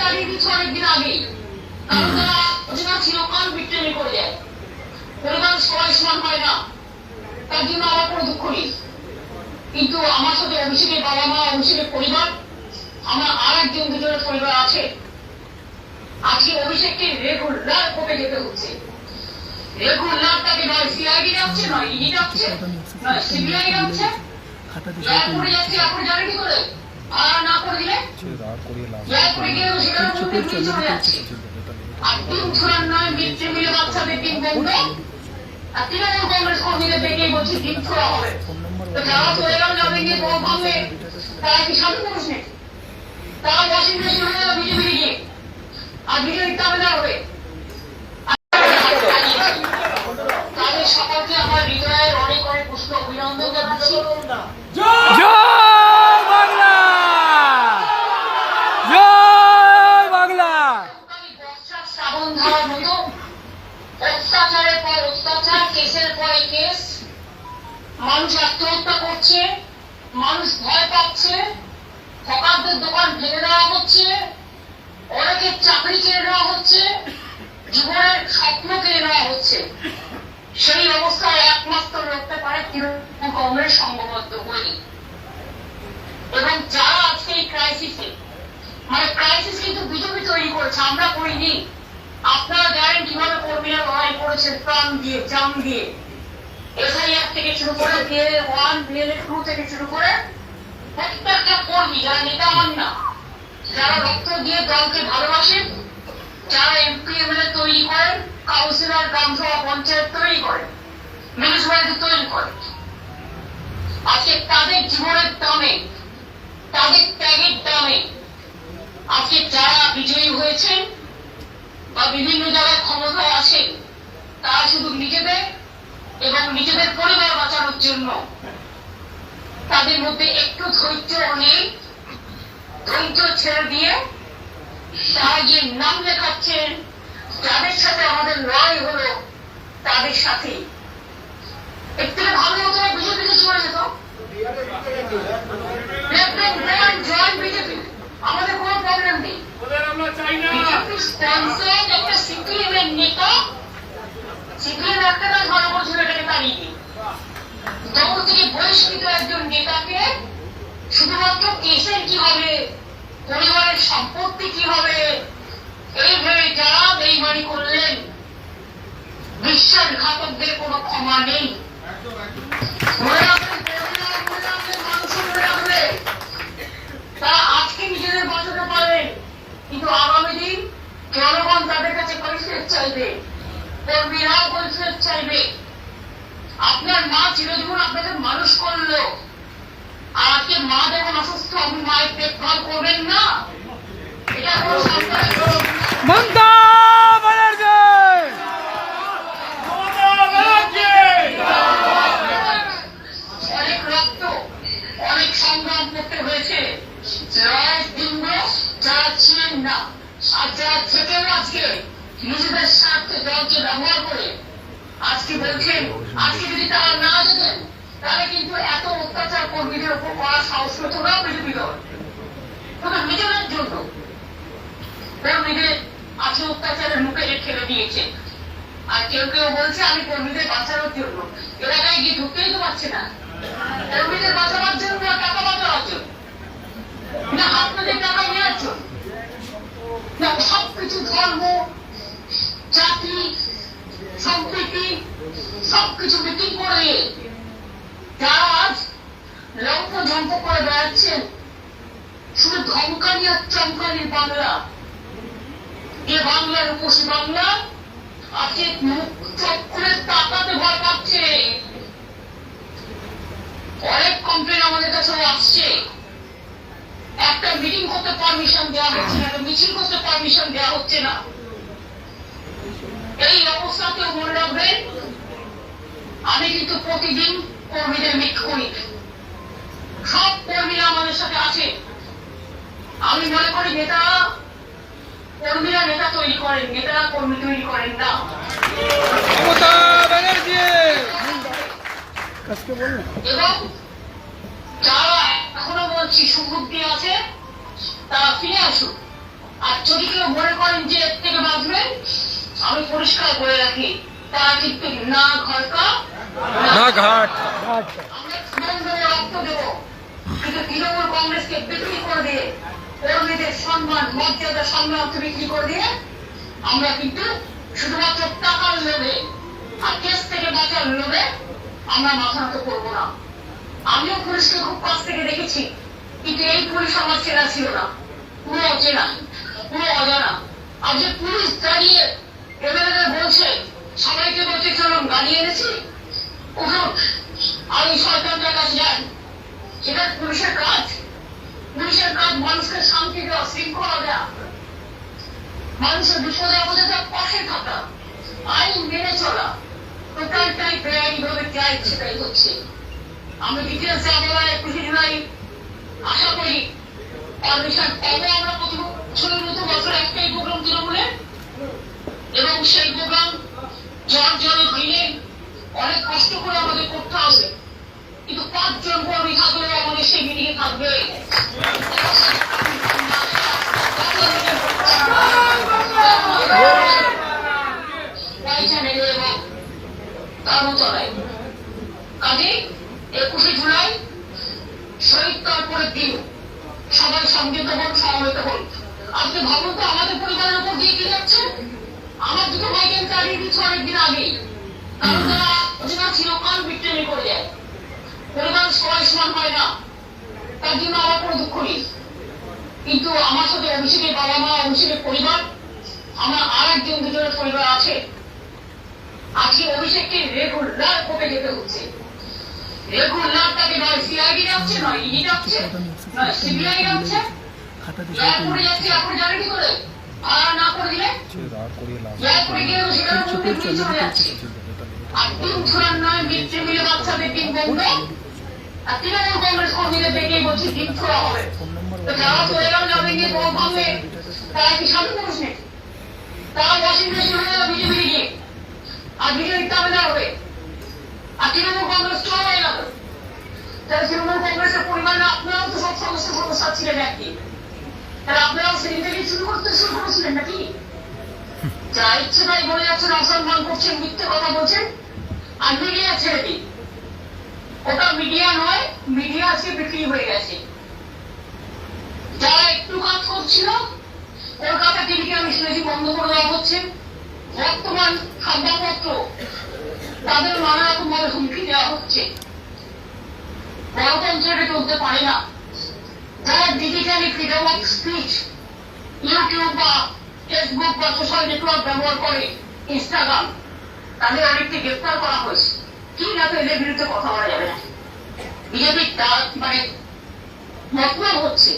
তাড়িয়ে দিচ্ছে অনেকদিন আগেই, কারণ তারা অধিকার চিরকাল বিট্রেমি করে যায়। পরিবার সবাই সমান হয় না, তার জন্য আমার কোনো দুঃখ নেই। কিন্তু আমার সাথে অভিষেকের বাবা মা, অভিষেকের পরিবার, আমার আর একজন দুজনের পরিবার আছে। আজকে অভিষেককে রেগুলার কোর্টে যেতে হচ্ছে। রেগুলার তাকে নয় সিআইডি যাচ্ছে, নয় ইডি যাচ্ছে, নয় সিবিআই যাচ্ছে, এয়ারপোর্টে যাচ্ছে। এয়ারপোর্টে যাবে কি করে? আর না করে দিলে এয়ারপোর্টে গিয়েও সেখানে মধ্যে পুলিশ চলে যাচ্ছে। আর তিন ছড়ার নয় মিত্রে মিলে বাচ্চাদের দিন বন্ধ। আর তৃণমূল কংগ্রেস কর্মীদের দেখে বলছি দিন ছোড়া হবে। তো যারা চলে গেল যাবে গিয়ে তোমার ভাঙবে, তারা কি সামনে পুরুষ নেই? তারা ওয়াশিংটন শুরু হয়ে যাবে বিজেপি গিয়ে, আর বিজেপি তাবেদার হবে। তাদের সকলকে আমার হৃদয়ের অনেক অনেক পুষ্প অভিনন্দন জানাচ্ছি। জয় বাংলা, জয় বাংলা। শ্রাবণ ধারার মতো অত্যাচারের পর অত্যাচার, কেসের পর কেস, মানুষ আত্মহত্যা করছে, মানুষ ভয় পাচ্ছে, হকারদের দোকান ভেঙে দেওয়া হচ্ছে, অনেকের চাকরি কেড়ে নেওয়া হচ্ছে, জীবনের স্বপ্ন কেড়ে নেওয়া হচ্ছে। সেই অবস্থায় একমাত্র লড়তে পারে তৃণমূল কংগ্রেস সংঘবদ্ধ হয়ে। এবং যারা আজকে এই ক্রাইসিসে, মানে ক্রাইসিস কিন্তু বিজেপি তৈরি করেছে, আমরা করিনি। আপনারা জানেন কিভাবে কর্মীরা লড়াই করেছেন প্রাণ দিয়ে, জান দিয়ে। এসআইআর থেকে শুরু করে BL1, BL2 থেকে শুরু করে প্রত্যেকটা কর্মী, যারা নেতা হন না, যারা রক্ত দিয়ে দলকে ভালোবাসেন, যারা এমপি এমএলএ তৈরি করেন, কাউন্সিলর, গ্রামসভা, পঞ্চায়েত তৈরি করেন, মিউনিসিপ্যালিটি তৈরি করেন, আজকে তাদের জীবনের দামে, তাদের ত্যাগের দামে আজকে যারা বিজয়ী হয়েছেন বা বিভিন্ন জায়গায় ক্ষমতায় আছেন, তারা শুধু নিজেদের এবং নিজেদের পরিবার বাঁচানোর জন্য তাদের মধ্যে একটু ধৈর্য নেই। ধৈর্য ছেড়ে দিয়ে তারা গিয়ে নাম লেখাচ্ছেন, যাদের সাথে আমাদের লড়াই হলো তাদের সাথে। একটু ভালো হতো বিজেপিতে চলে যেত, জয়েন বিজেপি, আমাদের কোনো প্রবলেম নেই। বিজেপি স্পন্সর্ড একটা সিপিএমের নেতা, সিপিএম একটা কাজ ভালো করছিল, এটাকে তাড়িয়ে দিই। দল থেকে বহিষ্কৃত একজন নেতাকে শুধুমাত্র কেসের কি হবে, পরিবারের সম্পত্তি কি হবে, এইভাবে যারা বেইমানি করলেন, বিশ্বাসঘাতকদের কোনো ক্ষমা নেই। তারা আজকে নিজেদের বাঁচাতে পারবেন, কিন্তু আগামী দিন জনগণ তাদের কাছে পরিষেদ চাইবে, কর্মীরাও পরিষেদ চাইবে। আপনার মা চিরজীবন আপনাকে মানুষ করলো, আর আজকে মা যখন অসুস্থ আপনি মায়ের দেখভাল করবেন না, এটা কোনো সরকারের মমতা ব্যানার্জি, অনেক রক্ত, অনেক সংগ্রাম করতে হয়েছে। যারা ছিলেন না আর যারা থেকেও আজকে নিজেদের স্বার্থে দলকে ব্যবহার করে আজকে বলছেন, আজকে যদি তারা না যেতেন তাহলে কিন্তু এত অত্যাচার কর্মীদের উপর করার সাহস পেত না বিজেপি দল। শুধু নিজেদের জন্য কর্মীদের আজকে অত্যাচারের মুখে ঠেলে দিয়েছে। আর কেউ কেউ বলছে আমি কর্মীদের বাঁচানোর জন্য, এলাকায় গিয়ে ঢুকতেই তো পারছে না। কর্মীদের বাঁচানোর জন্য, টাকা বাঁচানোর জন্য, না আপনাদের টাকা নেওয়ার জন্য, না সবকিছু ধর্ম, জাতি, সম্প্রীতি সবকিছু বিক্রি করে যারা আজ লম্প ঝম্প করে বেড়াচ্ছেন, শুধু ধমকানি আর চমকানির বাংলা, এ বাংলার উপসী বাংলা আজকে মুখ চোখ খুলে তাকাতে ভয় পাচ্ছে। অনেক কমপ্লেন আমাদের কাছে আসছে, একটা মিটিং করতে পারমিশন দেওয়া হচ্ছে না, মিছিল করতে পারমিশন দেওয়া হচ্ছে না। এই অবস্থাতেও মনে রাখবেন, আমি কিন্তু প্রতিদিন কর্মীদের মিট করি, সব কর্মীরা আমাদের সাথে আছে। আমি মনে করি নেতারা, কর্মীরা নেতা তৈরি করেন, নেতারা কর্মী তৈরি করেন না। মমতা ব্যানার্জি, এবং যারা এখনো বলছি সুযোগ দিয়ে আছে, তারা ফিরে আসুক। আর যদি কেউ মনে করেন যে এর থেকে বাঁচবেন, আমি পরিষ্কার করে রাখি, তারা কিন্তু না ঘরকা না ঘাট আমরা তৃণমূলে রক্ত দেব, কিন্তু তৃণমূল কংগ্রেসকে বিক্রি করে দিয়ে, কর্মীদের সম্মান মর্যাদা সম্মানকে বিক্রি করে দিয়ে আমরা কিন্তু শুধুমাত্র টাকার লোভে আর কেস থেকে বাঁচার লোভে আমরা মাথা নত করবো না। আমিও পুলিশকে খুব কাছ থেকে দেখেছি, কিন্তু এই পুলিশ আমার চেনা ছিল না, পুরো অচেনা, পুরো অজানা। আর যে পুলিশ দাঁড়িয়ে এমএলএদের বলছে, সবাইকে বলছে চলুন গাড়ি এনেছি, উঠুন আর এই সরকারদের কাছে যান, সেটা পুলিশের কাজ। পুলিশের কাজ মানুষকে শান্তি দেওয়া, শৃঙ্খলা দেওয়া, মানুষের বিপদে আপদে তার পাশে থাকা, আইন মেনে চলা। টোটালটাই বেআইনি ভাবে যা ইচ্ছে তাই হচ্ছে। আমি ডিটেলসে আমরা 21 জুলাই আশা করি পারমিশন পাবো। আমরা প্রতি বছরের মতো বছর একটাই প্রোগ্রাম তৃণমূলে, এবং সেই প্রোগ্রাম জ্বর জলে দিলে অনেক কষ্ট করে আমাদের করতে হবে, কিন্তু 5 জন কর্মী থাকলেও আমাদের সেই মিটিংয়ে থাকবে। কাজে 21 জুলাই শহীদ তারপরের দিন সবাই সংযত হন, সমবেত হন। আপনি ভাবুন তো আমাদের পরিবারের উপর দিয়ে কি যাচ্ছে। আমার দুটো ভাইকে চালিয়ে দিচ্ছে অনেকদিন আগেই, কারণ তারা অধিকার চিরকাল বিট্রেমি করে যায়। পরিবার সবাই সমান হয় না, তার জন্য আমার কোনো দুঃখ নেই, কিন্তু আমার সাথে অভিষেকের বাবা মা, অভিষেকের পরিবার, আমার আর একজন দুজনের পরিবার আছে। আজকে অভিষেককে রেগুলার কোর্টে যেতে হচ্ছে। রেগুলার তাকে নয় সিআইডি যাচ্ছে, নয় ইডি যাচ্ছে, নয় সিবিআই যাচ্ছে, এয়ারপোর্টে যাচ্ছে। এয়ারপোর্টে যাবে কি করে? আর না করে দিলে এয়ারপোর্টে গিয়ে সেখানে মধ্যে পুলিশ চলে যাচ্ছে। আর 3 ছড়ার নয় মিত্রে মিলে বাচ্চাদের দিন বন্ধ, আর তৃণমূল কংগ্রেস কর্মীদের দেখেই বলছি দিন ছোড়া হবে। তো যারা চলে গেল যাবে গিয়ে ভোট ভাঙবে, তারা কি সাধু পুরুষ নেই? তারা ওয়াশিংটনে চলে যাবে বিজেপি গিয়ে, আর বিজেপির দাবিদার হবে, আর তৃণমূল কংগ্রেস চলে গেল। তাহলে তৃণমূল কংগ্রেসের পরিমাণে আপনারাও তো সব সদস্য ছিলেন একই, তাহলে আপনারাও সেদিন থেকে শুরু করেছিলেন নাকি? যা ইচ্ছে তাই বলে যাচ্ছেন, অসম্মান করছেন, মিথ্যে কথা বলছেন, আর মিডিয়া ছেড়ে দিন। ওটা মিডিয়া নয়, মিডিয়া আজকে বিক্রি হয়ে গেছে। যারা একটু কাজ করছিল কলকাতা টিভিকে আমি শুনেছি বন্ধ করে দেওয়া হচ্ছে। বর্তমান সংবাদপত্র তাদের নানা রকম ভাবে হুমকি দেওয়া হচ্ছে। গণতন্ত্রে চলতে পারে না। যারা digitally freedom of speech YouTube বা ফেসবুক বা সোশ্যাল নেটওয়ার্ক ব্যবহার করে, ইনস্টাগ্রাম, তাদের অনেককে গ্রেফতার করা হয়েছে। কি না তো এদের বিরুদ্ধে কথা বলা যাবে না। বিজেপির মানে মতলব হচ্ছে